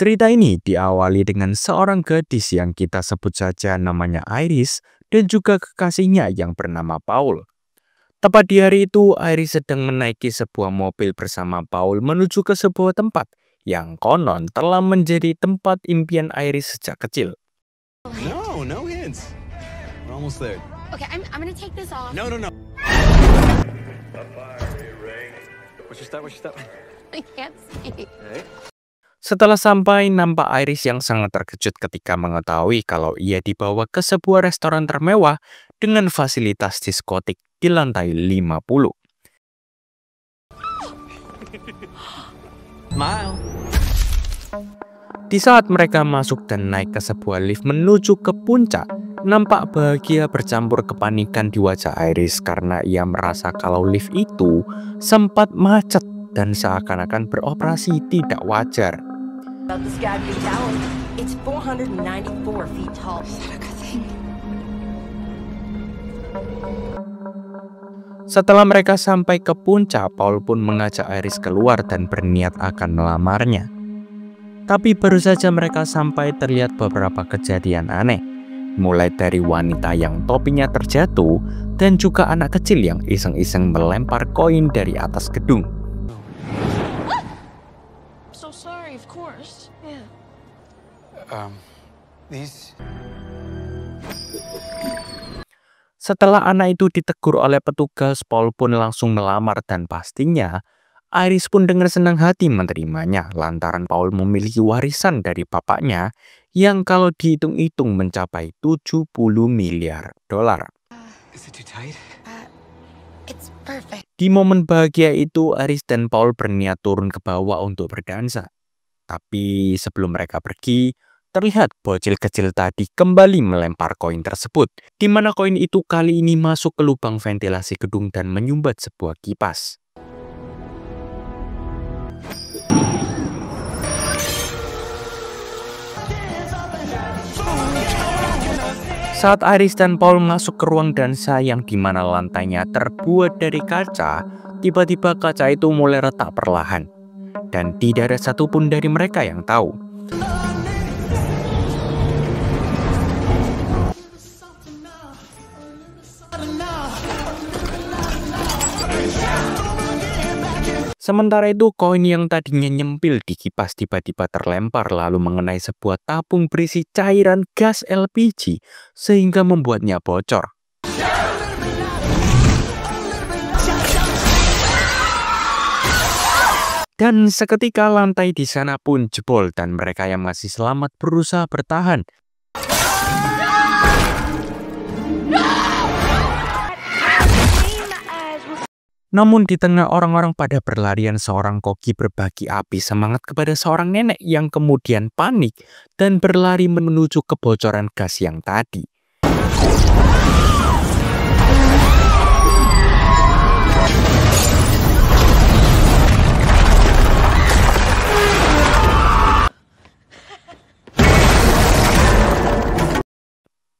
Cerita ini diawali dengan seorang gadis yang kita sebut saja namanya Iris dan juga kekasihnya yang bernama Paul. Tepat di hari itu, Iris sedang menaiki sebuah mobil bersama Paul menuju ke sebuah tempat yang konon telah menjadi tempat impian Iris sejak kecil. No hints. We're almost there. Okay, I'm gonna take this off. No. What's your step? I can't see. Hey. Setelah sampai, nampak Iris yang sangat terkejut ketika mengetahui kalau ia dibawa ke sebuah restoran termewah dengan fasilitas diskotik di lantai 50. Smile. Di saat mereka masuk dan naik ke sebuah lift menuju ke puncak, nampak bahagia bercampur kepanikan di wajah Iris karena ia merasa kalau lift itu sempat macet dan seakan-akan beroperasi tidak wajar. About the Skagway Tower. It's 494 feet tall. Setelah mereka sampai ke puncak, Paul pun mengajak Iris keluar dan berniat akan melamarnya. Tapi baru saja mereka sampai terlihat beberapa kejadian aneh. Mulai dari wanita yang topinya terjatuh dan juga anak kecil yang iseng-iseng melempar koin dari atas gedung. So sorry, of course. Yeah. These. Setelah anak itu ditegur oleh petugas, Paul pun langsung melamar dan pastinya Iris pun dengan senang hati menerimanya lantaran Paul memiliki warisan dari bapaknya yang kalau dihitung-hitung mencapai 70 miliar dolar. Is it too tight? It's perfect. Di momen bahagia itu, Iris dan Paul berniat turun ke bawah untuk berdansa. Tapi sebelum mereka pergi, terlihat bocil kecil tadi kembali melempar koin tersebut, di mana koin itu kali ini masuk ke lubang ventilasi gedung dan menyumbat sebuah kipas. Saat Iris dan Paul masuk ke ruang dansa yang dimana lantainya terbuat dari kaca, tiba-tiba kaca itu mulai retak perlahan. Dan tidak ada satupun dari mereka yang tahu. Sementara itu, koin yang tadinya nyempil di kipas tiba-tiba terlempar lalu mengenai sebuah tabung berisi cairan gas LPG sehingga membuatnya bocor. Dan seketika lantai di sana pun jebol dan mereka yang masih selamat berusaha bertahan. Namun di tengah orang-orang pada berlarian, seorang koki berbagi api semangat kepada seorang nenek yang kemudian panik dan berlari menuju kebocoran gas yang tadi.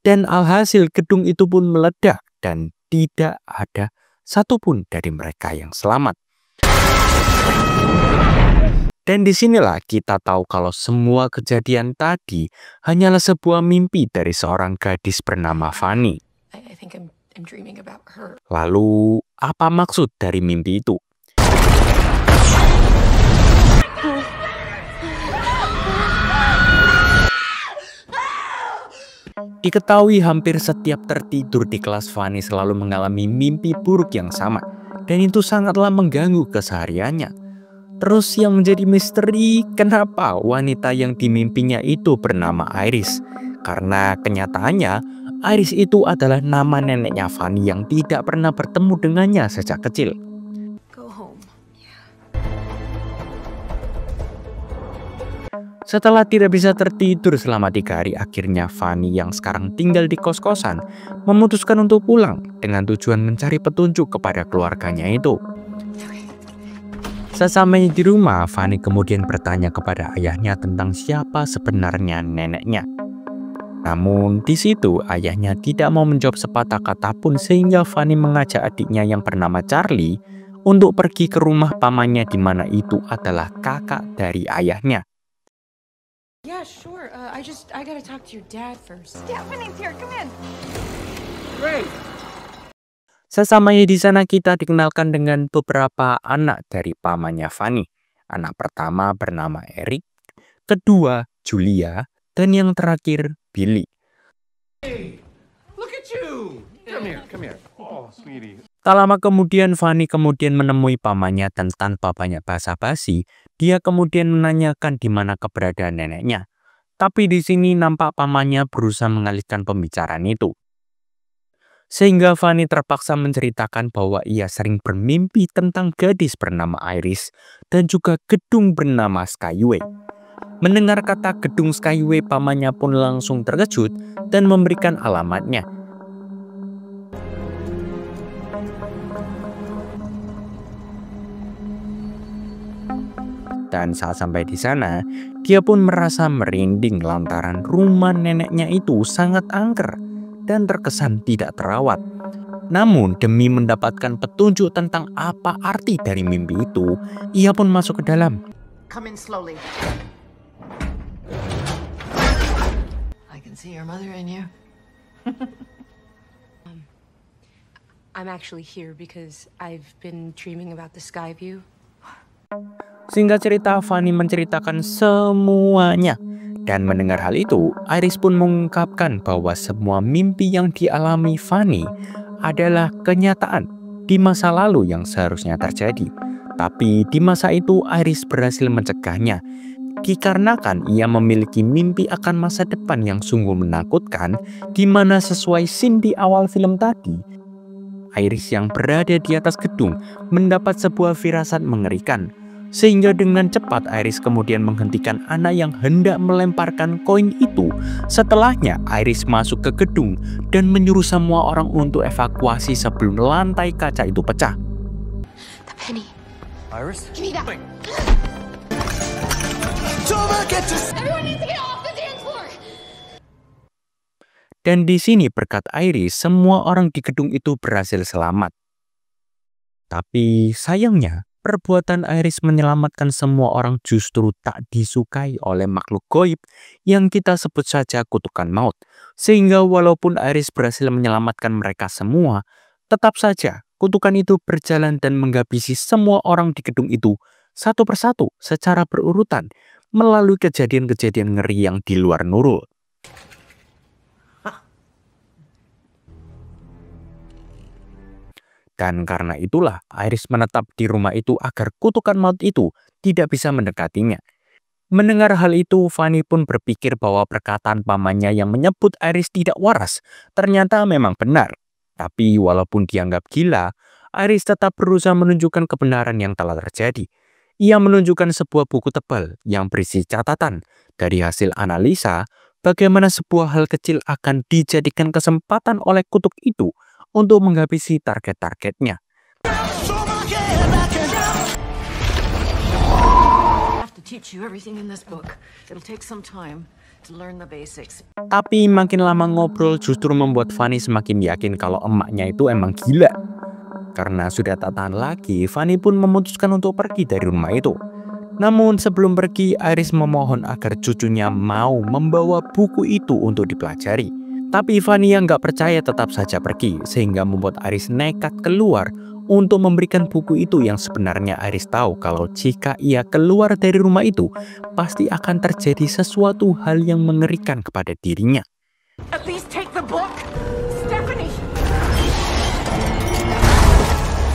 Dan alhasil gedung itu pun meledak dan tidak ada satupun dari mereka yang selamat. Dan disinilah kita tahu kalau semua kejadian tadi hanyalah sebuah mimpi dari seorang gadis bernama Fanny. I think I'm dreaming about her. Lalu, apa maksud dari mimpi itu? Diketahui hampir setiap tertidur di kelas Fanny selalu mengalami mimpi buruk yang sama, dan itu sangatlah mengganggu kesehariannya. Terus yang menjadi misteri, kenapa wanita yang dimimpinya itu bernama Iris? Karena kenyataannya, Iris itu adalah nama neneknya Fanny yang tidak pernah bertemu dengannya sejak kecil. Go home. Setelah tidak bisa tertidur selama 3 hari, akhirnya Fanny yang sekarang tinggal di kos-kosan memutuskan untuk pulang dengan tujuan mencari petunjuk kepada keluarganya itu. Sesampainya di rumah, Fanny kemudian bertanya kepada ayahnya tentang siapa sebenarnya neneknya. Namun di situ ayahnya tidak mau menjawab sepatah kata pun sehingga Fanny mengajak adiknya yang bernama Charlie untuk pergi ke rumah pamannya di mana itu adalah kakak dari ayahnya. Yeah, sure. I gotta talk to your dad first. Stephanie's here. Come in. Sesamanya di sana kita dikenalkan dengan beberapa anak dari pamannya Fanny. Anak pertama bernama Eric, kedua Julia, dan yang terakhir Billy. Look at you! Come here. Oh, sweetie. Tak lama kemudian Fanny menemui pamannya dan tanpa banyak basa-basi, dia kemudian menanyakan di mana keberadaan neneknya. Tapi di sini nampak pamannya berusaha mengalihkan pembicaraan itu. Sehingga Fanny terpaksa menceritakan bahwa ia sering bermimpi tentang gadis bernama Iris dan juga gedung bernama Skyway. Mendengar kata gedung Skyway, pamannya pun langsung terkejut dan memberikan alamatnya. Dan saat sampai di sana, dia pun merasa merinding lantaran rumah neneknya itu sangat angker dan terkesan tidak terawat. Namun demi mendapatkan petunjuk tentang apa arti dari mimpi itu, ia pun masuk ke dalam. Come in slowly. I can see your mother in you. I'm actually here because I've been dreaming about the sky view. Singkat cerita, Fanny menceritakan semuanya. Dan mendengar hal itu, Iris pun mengungkapkan bahwa semua mimpi yang dialami Fanny adalah kenyataan di masa lalu yang seharusnya terjadi. Tapi di masa itu Iris berhasil mencegahnya. Dikarenakan ia memiliki mimpi akan masa depan yang sungguh menakutkan, di mana sesuai scene di awal film tadi, Iris yang berada di atas gedung mendapat sebuah firasat mengerikan. Sehingga dengan cepat Iris kemudian menghentikan anak yang hendak melemparkan koin itu. Setelahnya Iris masuk ke gedung dan menyuruh semua orang untuk evakuasi sebelum lantai kaca itu pecah. The penny. Iris? Give me that. Everyone needs to get off the dance floor. Dan di sini berkat Iris, semua orang di gedung itu berhasil selamat. Tapi sayangnya, perbuatan Iris menyelamatkan semua orang justru tak disukai oleh makhluk gaib yang kita sebut saja kutukan maut. Sehingga walaupun Iris berhasil menyelamatkan mereka semua, tetap saja kutukan itu berjalan dan menghabisi semua orang di gedung itu satu persatu secara berurutan melalui kejadian-kejadian ngeri yang di luar Nurul. Dan karena itulah Iris menetap di rumah itu agar kutukan maut itu tidak bisa mendekatinya. Mendengar hal itu, Fanny pun berpikir bahwa perkataan pamannya yang menyebut Iris tidak waras ternyata memang benar. Tapi walaupun dianggap gila, Iris tetap berusaha menunjukkan kebenaran yang telah terjadi. Ia menunjukkan sebuah buku tebal yang berisi catatan dari hasil analisa bagaimana sebuah hal kecil akan dijadikan kesempatan oleh kutuk itu untuk menghabisi target-targetnya. I have to teach you everything in this book. It'll take some time to learn the basics. Tapi makin lama ngobrol justru membuat Fanny semakin yakin kalau emaknya itu emang gila. Karena sudah tak tahan lagi, Fanny pun memutuskan untuk pergi dari rumah itu. Namun sebelum pergi, Iris memohon agar cucunya mau membawa buku itu untuk dipelajari. Tapi Fanny yang nggak percaya tetap saja pergi, sehingga membuat Iris nekat keluar untuk memberikan buku itu yang sebenarnya Iris tahu kalau jika ia keluar dari rumah itu, pasti akan terjadi sesuatu hal yang mengerikan kepada dirinya. At least take the book. Stephanie!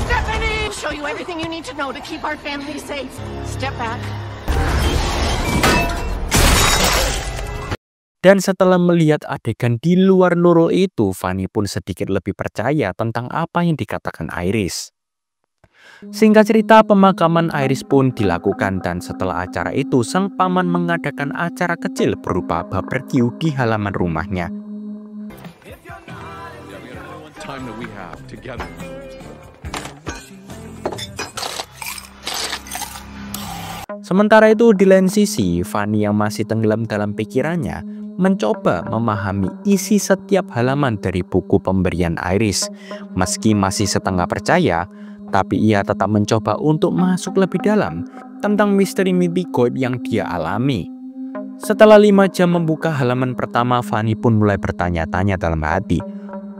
Stephanie! I'll show you everything you need to know to keep our family safe. Step back. Dan setelah melihat adegan di luar Nurul itu, Fanny pun sedikit lebih percaya tentang apa yang dikatakan Iris. Singkat cerita, pemakaman Iris pun dilakukan dan setelah acara itu, sang paman mengadakan acara kecil berupa barbecue di halaman rumahnya. Time that we have together. Sementara itu di lain sisi, Fanny yang masih tenggelam dalam pikirannya mencoba memahami isi setiap halaman dari buku pemberian Iris. Meski masih setengah percaya, tapi ia tetap mencoba untuk masuk lebih dalam tentang misteri mimpi gaib yang dia alami. Setelah 5 jam membuka halaman pertama, Fanny pun mulai bertanya-tanya dalam hati.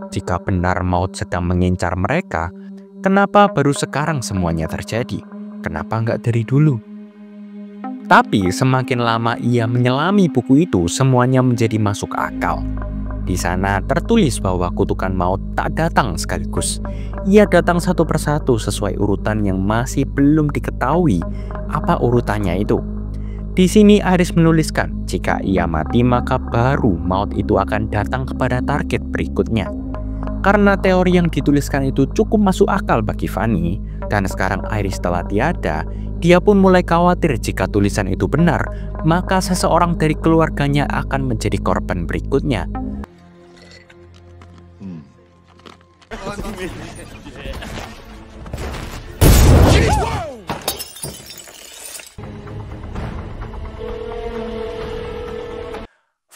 Jika benar maut sedang mengincar mereka, kenapa baru sekarang semuanya terjadi? Kenapa nggak dari dulu? Tapi semakin lama ia menyelami buku itu, semuanya menjadi masuk akal. Di sana tertulis bahwa kutukan maut tak datang sekaligus. Ia datang satu persatu sesuai urutan yang masih belum diketahui apa urutannya itu. Di sini Iris menuliskan, jika ia mati maka baru maut itu akan datang kepada target berikutnya. Karena teori yang dituliskan itu cukup masuk akal bagi Fanny, dan sekarang Iris telah tiada, dia pun mulai khawatir jika tulisan itu benar, maka seseorang dari keluarganya akan menjadi korban berikutnya.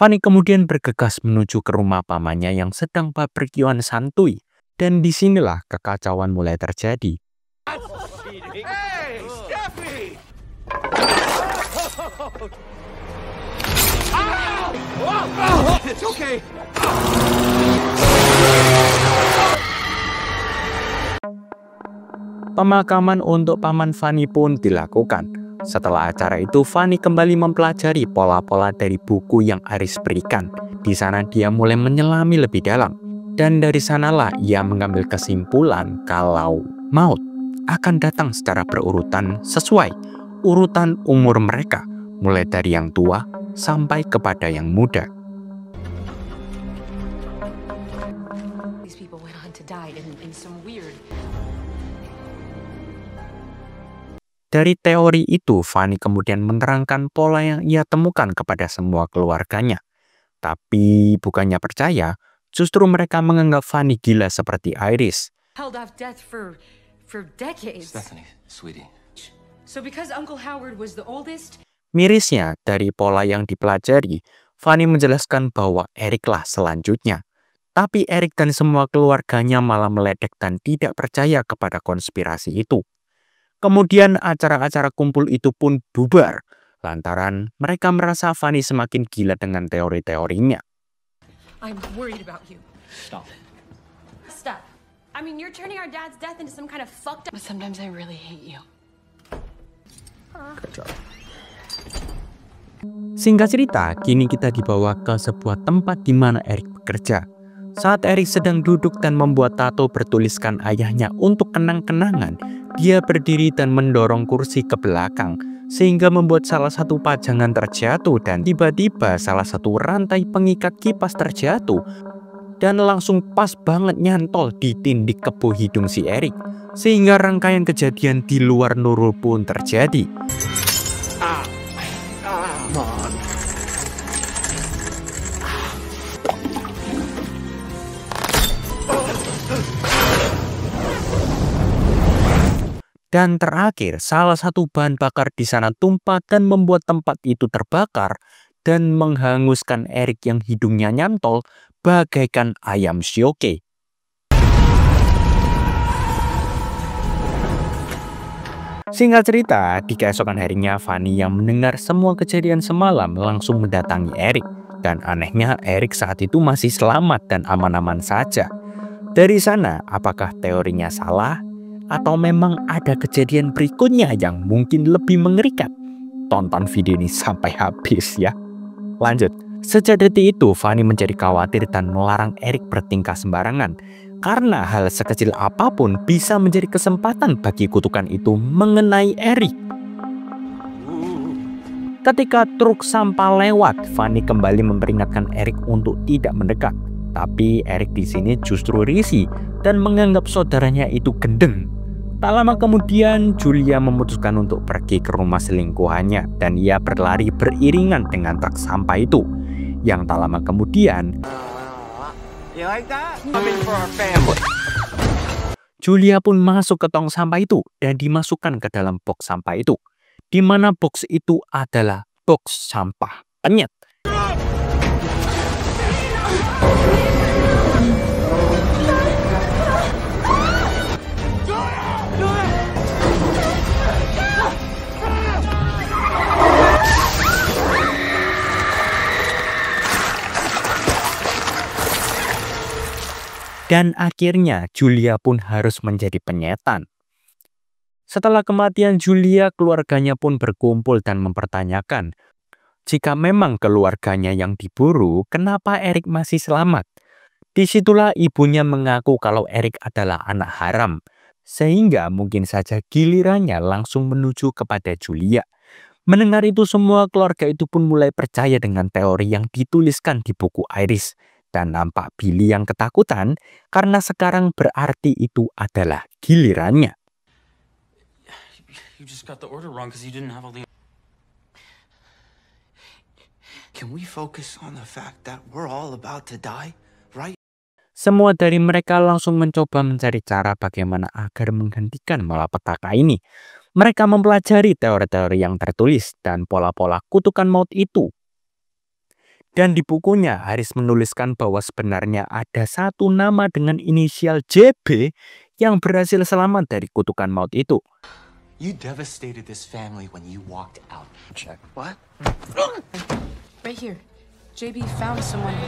Fanny kemudian bergegas menuju ke rumah pamannya yang sedang barbekyuan santuy, dan disinilah kekacauan mulai terjadi. Hey, Steffi! It's okay. Pemakaman untuk paman Fanny pun dilakukan. Setelah acara itu, Fanny kembali mempelajari pola-pola dari buku yang Iris berikan. Di sana dia mulai menyelami lebih dalam. Dan dari sanalah ia mengambil kesimpulan kalau maut akan datang secara berurutan sesuai urutan umur mereka, mulai dari yang tua sampai kepada yang muda. These people went on to die in some weird. Dari teori itu, Fanny kemudian menerangkan pola yang ia temukan kepada semua keluarganya. Tapi bukannya percaya, justru mereka menganggap Fanny gila seperti Iris. Held off death for decades. Stephanie, sweetie. So because Uncle Howard was the oldest, Mirisnya, dari pola yang dipelajari, Fanny menjelaskan bahwa Ericlah selanjutnya. Tapi Eric dan semua keluarganya malah meledek dan tidak percaya kepada konspirasi itu. Kemudian acara-acara kumpul itu pun bubar, lantaran mereka merasa Fanny semakin gila dengan teori-teorinya. I'm worried about you. Stop it. Stop. I mean, you're turning our dad's death into some kind of fucked up. But sometimes I really hate you. Singkat cerita, kini kita dibawa ke sebuah tempat di mana Eric bekerja. Saat Eric sedang duduk dan membuat tato bertuliskan ayahnya untuk kenang-kenangan, dia berdiri dan mendorong kursi ke belakang, sehingga membuat salah satu pajangan terjatuh dan tiba-tiba salah satu rantai pengikat kipas terjatuh dan langsung pas banget nyantol di tindik kebo hidung si Eric, sehingga rangkaian kejadian di luar Nurul pun terjadi. Dan terakhir, salah satu bahan bakar di sana tumpah dan membuat tempat itu terbakar dan menghanguskan Eric yang hidungnya nyantol bagaikan ayam sioke. Singkat cerita, di keesokan harinya Fanny yang mendengar semua kejadian semalam langsung mendatangi Eric. Dan anehnya Eric saat itu masih selamat dan aman-aman saja. Dari sana, apakah teorinya salah? Atau memang ada kejadian berikutnya yang mungkin lebih mengerikan? Tonton video ini sampai habis ya. Lanjut, sejak detik itu Fanny menjadi khawatir dan melarang Eric bertingkah sembarangan. Karena hal sekecil apapun bisa menjadi kesempatan bagi kutukan itu mengenai Eric. Ketika truk sampah lewat, Fanny kembali memperingatkan Eric untuk tidak mendekat. Tapi Eric di sini justru risih dan menganggap saudaranya itu gendeng. Tak lama kemudian, Julia memutuskan untuk pergi ke rumah selingkuhannya dan ia berlari beriringan dengan truk sampah itu. Yang tak lama kemudian, You like that? Coming for our family. Julia pun masuk ke tong sampah itu dan dimasukkan ke dalam box sampah itu, di mana box itu adalah box sampah penyet. Dan akhirnya Julia pun harus menjadi penyetan. Setelah kematian Julia, keluarganya pun berkumpul dan mempertanyakan, jika memang keluarganya yang diburu, kenapa Eric masih selamat? Disitulah ibunya mengaku kalau Eric adalah anak haram, sehingga mungkin saja gilirannya langsung menuju kepada Julia. Mendengar itu semua, keluarga itu pun mulai percaya dengan teori yang dituliskan di buku Iris. Dan nampak Billy yang ketakutan karena sekarang berarti itu adalah gilirannya. You just got the order wrong because you didn't have all the... Can we focus on the fact that we're all about to die, right? Semua dari mereka langsung mencoba mencari cara bagaimana agar menghentikan malapetaka ini. Mereka mempelajari teori-teori yang tertulis dan pola-pola kutukan maut itu. Dan di bukunya, Haris menuliskan bahwa sebenarnya ada satu nama dengan inisial JB yang berhasil selamat dari kutukan maut itu. You devastated this family when you walked out. Check. What? Right here. JB found someone.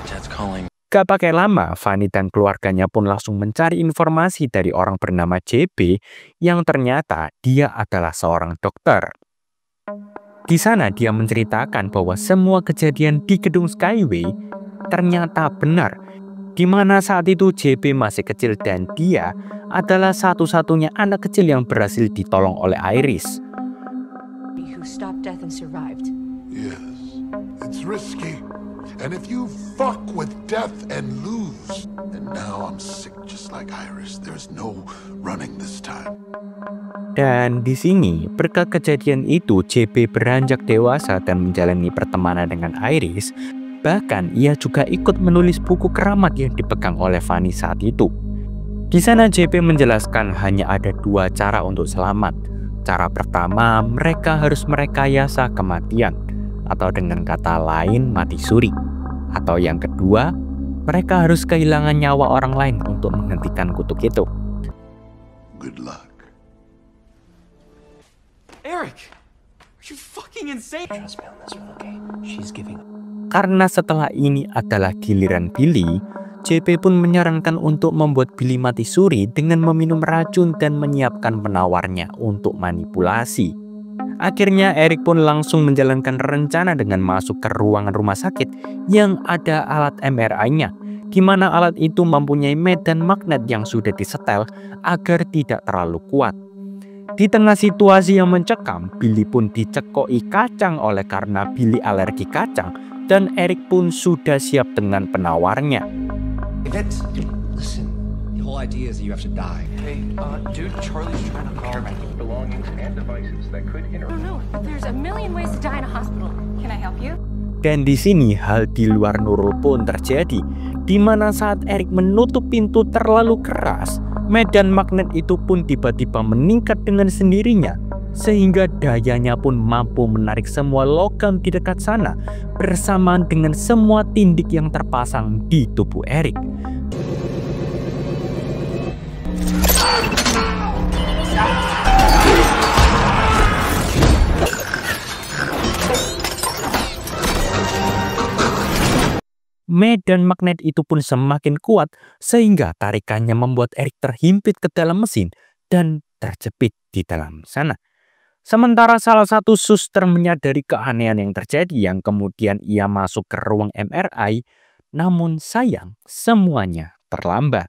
Dad's calling. Gak pakai lama, Fanny dan keluarganya pun langsung mencari informasi dari orang bernama JB yang ternyata dia adalah seorang dokter. Di sana dia menceritakan bahwa semua kejadian di gedung Skyway ternyata benar, di mana saat itu JB masih kecil dan dia adalah satu-satunya anak kecil yang berhasil ditolong oleh Iris. Who stopped death and survived. Yes, it's risky. And if you fuck with death and lose, and now I'm sick just like Iris, there's no running this time. Dan di sini, berkat kejadian itu, JB beranjak dewasa dan menjalani pertemanan dengan Iris. Bahkan, ia juga ikut menulis buku keramat yang dipegang oleh Fanny saat itu. Di sana, JB menjelaskan hanya ada dua cara untuk selamat. Cara pertama, mereka harus merekayasa kematian, atau dengan kata lain, mati suri. Atau yang kedua, mereka harus kehilangan nyawa orang lain untuk menghentikan kutuk itu. Good luck. Eric, are you fucking insane? Trust me on this one, okay? She's giving up. Karena setelah ini adalah giliran Billy, JP pun menyarankan untuk membuat Billy mati suri dengan meminum racun dan menyiapkan penawarnya untuk manipulasi. Akhirnya Eric pun langsung menjalankan rencana dengan masuk ke ruangan rumah sakit yang ada alat MRI-nya, di mana alat itu mempunyai medan magnet yang sudah disetel agar tidak terlalu kuat. Di tengah situasi yang mencekam, Billy pun dicekoki kacang oleh karena Billy alergi kacang, dan Eric pun sudah siap dengan penawarnya. Vince, listen. The whole idea is that you have to die. Hey, dude, Charlie's trying to call me. Belongings and devices that could I don't know. There's a million ways to die in a hospital. Can I help you? Dan di sini hal di luar Nurul pun terjadi, di mana saat Eric menutup pintu terlalu keras, medan magnet itu pun tiba-tiba meningkat dengan sendirinya, sehingga dayanya pun mampu menarik semua logam di dekat sana, bersamaan dengan semua tindik yang terpasang di tubuh Eric. Medan magnet itu pun semakin kuat sehingga tarikannya membuat Eric terhimpit ke dalam mesin dan terjepit di dalam sana. Sementara salah satu suster menyadari keanehan yang terjadi yang kemudian ia masuk ke ruang MRI, namun sayang semuanya terlambat.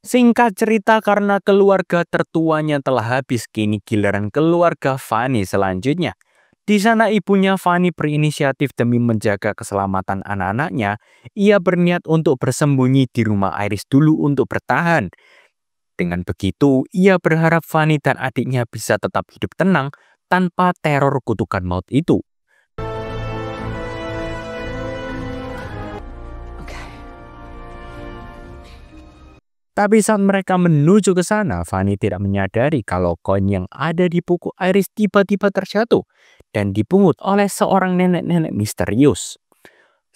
Singkat cerita, karena keluarga tertuanya telah habis, kini giliran keluarga Fanny selanjutnya. Di sana ibunya Fanny berinisiatif demi menjaga keselamatan anak-anaknya. Ia berniat untuk bersembunyi di rumah Iris dulu untuk bertahan. Dengan begitu, ia berharap Fanny dan adiknya bisa tetap hidup tenang tanpa teror kutukan maut itu. Tapi saat mereka menuju ke sana, Fanny tidak menyadari kalau koin yang ada di buku Iris tiba-tiba terjatuh dan dipungut oleh seorang nenek-nenek misterius.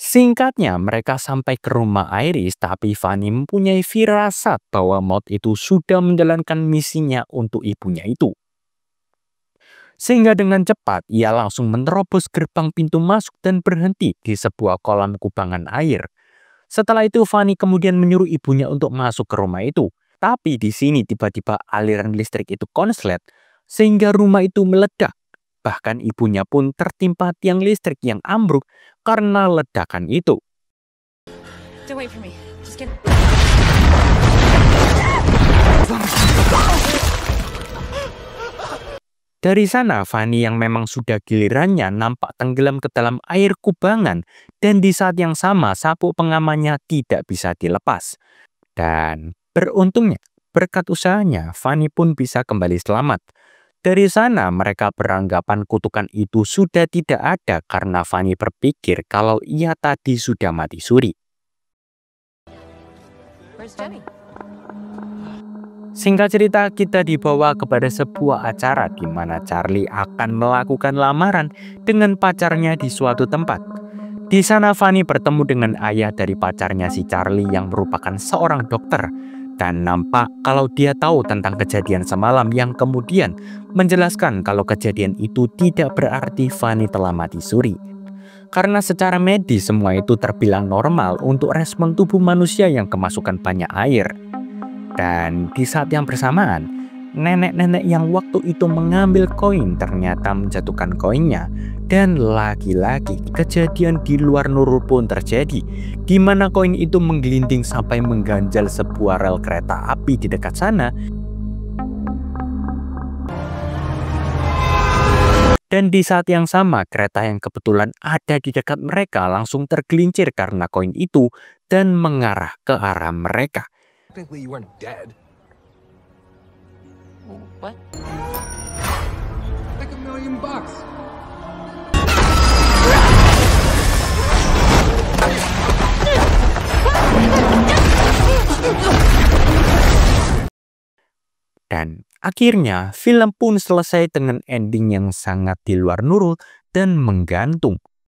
Singkatnya, mereka sampai ke rumah Iris, tapi Fanny mempunyai firasat bahwa Maud itu sudah menjalankan misinya untuk ibunya itu. Sehingga dengan cepat, ia langsung menerobos gerbang pintu masuk dan berhenti di sebuah kolam kubangan air. Setelah itu, Fanny kemudian menyuruh ibunya untuk masuk ke rumah itu. Tapi di sini tiba-tiba aliran listrik itu konslet, sehingga rumah itu meledak. Bahkan ibunya pun tertimpa tiang listrik yang ambruk karena ledakan itu. Don't wait for me. Just get... Dari sana, Fanny yang memang sudah gilirannya nampak tenggelam ke dalam air kubangan, dan di saat yang sama sabuk pengamannya tidak bisa dilepas. Dan beruntungnya, berkat usahanya, Fanny pun bisa kembali selamat. Dari sana, mereka beranggapan kutukan itu sudah tidak ada karena Fanny berpikir kalau ia tadi sudah mati suri. Where's Jenny? Singkat cerita, kita dibawa kepada sebuah acara di mana Charlie akan melakukan lamaran dengan pacarnya di suatu tempat. Di sana Fanny bertemu dengan ayah dari pacarnya si Charlie yang merupakan seorang dokter. Dan nampak kalau dia tahu tentang kejadian semalam yang kemudian menjelaskan kalau kejadian itu tidak berarti Fanny telah mati suri. Karena secara medis semua itu terbilang normal untuk respon tubuh manusia yang kemasukan banyak air. Dan di saat yang bersamaan, nenek-nenek yang waktu itu mengambil koin ternyata menjatuhkan koinnya. Dan lagi-lagi kejadian di luar Nurul pun terjadi, di mana koin itu menggelinding sampai mengganjal sebuah rel kereta api di dekat sana. Dan di saat yang sama, kereta yang kebetulan ada di dekat mereka langsung tergelincir karena koin itu dan mengarah ke arah mereka. Technically, you weren't dead. What? Like $1 million. Dan akhirnya film pun selesai dengan ending yang sangat di luar Nurul dan menggantung.